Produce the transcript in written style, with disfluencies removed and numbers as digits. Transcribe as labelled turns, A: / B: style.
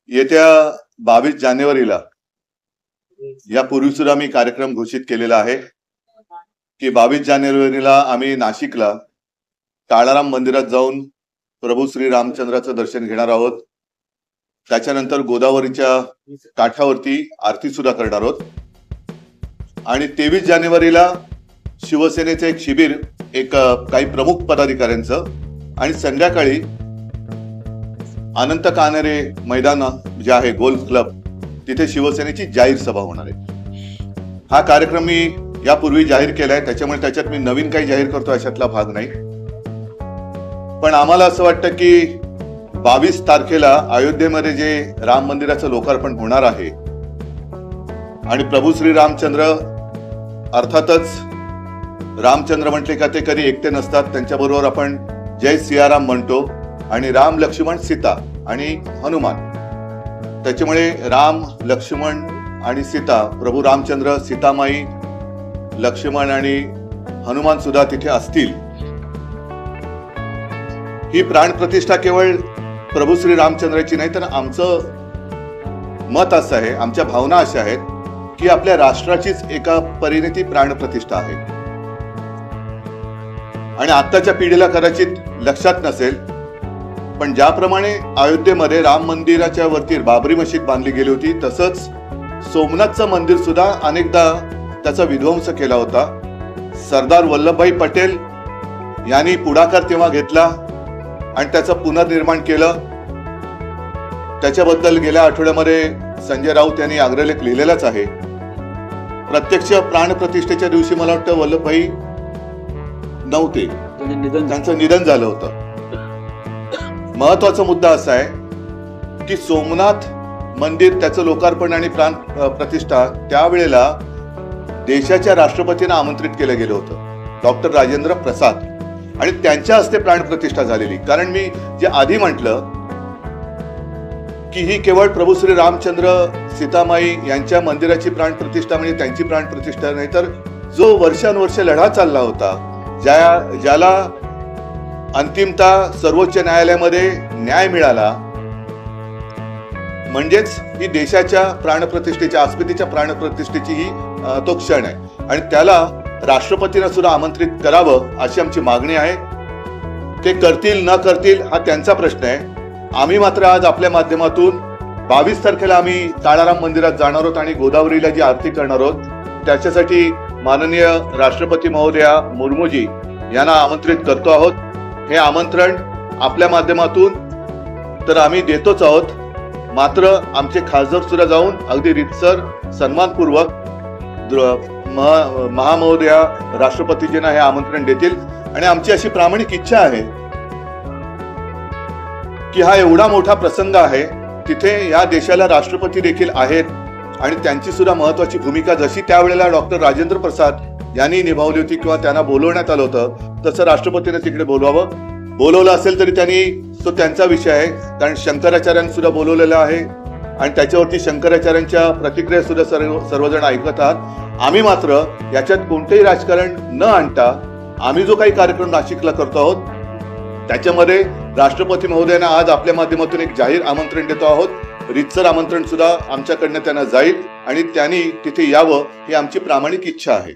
A: येत्या 22 जानेवारीला यापूर्वी सुद्धा मी कार्यक्रम घोषित केलेला आहे की 22 जानेवारीला आम्ही नाशिकला काळाराम मंदिरात जाऊन प्रभू श्री रामचंद्राचं दर्शन घेणार आहोत। त्याच्यानंतर गोदावरीच्या काठावरती आरती सुद्धा करणार आहोत आणि 23 जानेवारीला शिवसेनेचं एक शिबिर काही प्रमुख पदाधिकाऱ्यांचं आणि संध्याकाळी अनंत कानरे मैदान जे आहे गोल्फ क्लब तिथे शिवसेनेची जाहीर सभा होणार आहे। हा कार्यक्रम मी यापूर्वी जाहीर केलाय, त्याच्यामुळे त्याच्यात मी नवीन काही जाहीर करतो अशातला भाग नाही। पण आम्हाला असं वाटतं की 22 तारखेला अयोध्येमध्ये जे राम मंदिराचं लोकार्पण होणार आहे आणि प्रभू श्री रामचंद्र, अर्थातच रामचंद्र म्हटले का ते कधी एकटे नसतात, त्यांच्याबरोबर आपण जय सियाराम म्हणतो आणि राम लक्ष्मण सीता आणि हनुमान, त्याच्यामुळे राम लक्ष्मण आणि सीता, प्रभू रामचंद्र, सीतामाई, लक्ष्मण आणि हनुमान सुद्धा तिथे असतील। ही प्राणप्रतिष्ठा केवळ प्रभू श्री रामचंद्राची नाही, तर आमचं मत असं आहे, आमच्या भावना अशा आहेत की आपल्या राष्ट्राचीच एका परीने ती प्राणप्रतिष्ठा आहे। आणि आत्ताच्या पिढीला कदाचित लक्षात नसेल, पण ज्याप्रमाणे अयोध्येमध्ये राम मंदिराच्या वरती बाबरी मशीद बांधली गेली होती, तसंच सोमनाथचं मंदिर सुद्धा अनेकदा त्याचा विध्वंस केला होता। सरदार वल्लभभाई पटेल यांनी पुढाकार तेव्हा घेतला आणि त्याचं पुनर्निर्माण केलं। त्याच्याबद्दल गेल्या आठवड्यामध्ये संजय राऊत यांनी अग्रलेख लिहिलेलाच आहे। प्रत्यक्ष प्राणप्रतिष्ठेच्या दिवशी मला वाटतं वल्लभभाई नव्हते, त्यांचं निधन झालं होतं। महत्वाचा मुद्दा असा आहे की सोमनाथ मंदिर, त्याचं लोकार्पण आणि प्राण प्रतिष्ठा त्यावेळेला देशाच्या राष्ट्रपतींना आमंत्रित केलं गेलं होतं, डॉक्टर राजेंद्र प्रसाद, आणि त्यांच्या हस्ते प्राण प्रतिष्ठा झालेली। कारण मी जे आधी म्हटलं की ही केवळ प्रभू श्री रामचंद्र सीतामाई यांच्या मंदिराची प्राण प्रतिष्ठा म्हणजे त्यांची प्राण प्रतिष्ठा नाही, तर जो वर्षानुवर्ष लढा चालला होता, ज्याला अंतिमतः सर्वोच्च न्यायालयामध्ये न्याय मिळाला, म्हणजेच ही देशाच्या प्राणप्रतिष्ठेच्या, अस्मितेच्या प्राणप्रतिष्ठेची ही तो क्षण आहे आणि त्याला राष्ट्रपतींना सुद्धा आमंत्रित करावं अशी आमची मागणी आहे। ते करतील न करतील हा त्यांचा प्रश्न आहे। आम्ही मात्र आज आपल्या माध्यमातून 22 तारखेला आम्ही काळाराम मंदिरात जाणार आहोत आणि गोदावरीला जी आरती करणार आहोत, त्याच्यासाठी माननीय राष्ट्रपती महोदया मुर्मूजी यांना आमंत्रित करतो आहोत। हे आमंत्रण आपल्या माध्यमातून तर आम्ही देतोच आहोत, मात्र आमचे खासदार सुद्धा जाऊन अगदी रीतसर सन्मानपूर्वक महामहोदया राष्ट्रपतीजींना हे आमंत्रण देतील। आणि आमची अशी प्रामाणिक इच्छा आहे की हा एवढा मोठा प्रसंग आहे, तिथे या देशाला राष्ट्रपती देखील आहेत आणि त्यांची सुद्धा महत्वाची भूमिका जशी त्यावेळेला डॉक्टर राजेंद्र प्रसाद यांनी निभावली होती किंवा त्यांना बोलवण्यात आलं होतं, तसं राष्ट्रपतीने तिकडे बोलवावं। बोलवलं असेल तरी त्यांनी, तो त्यांचा विषय आहे, कारण शंकराचार्यांनी सुद्धा बोलवलेलं आहे आणि त्याच्यावरती शंकराचार्यांच्या प्रतिक्रिया सुद्धा सर्वजण ऐकत आहात। आम्ही मात्र याच्यात कोणतेही राजकारण न आणता आम्ही जो काही कार्यक्रम नाशिकला करतो आहोत, त्याच्यामध्ये राष्ट्रपती महोदयांना आज आपल्या माध्यमातून एक जाहीर आमंत्रण देतो आहोत। रीतसर आमंत्रण सुद्धा आमच्याकडनं त्यांना जाईल आणि त्यांनी तिथे यावं ही आमची प्रामाणिक इच्छा आहे।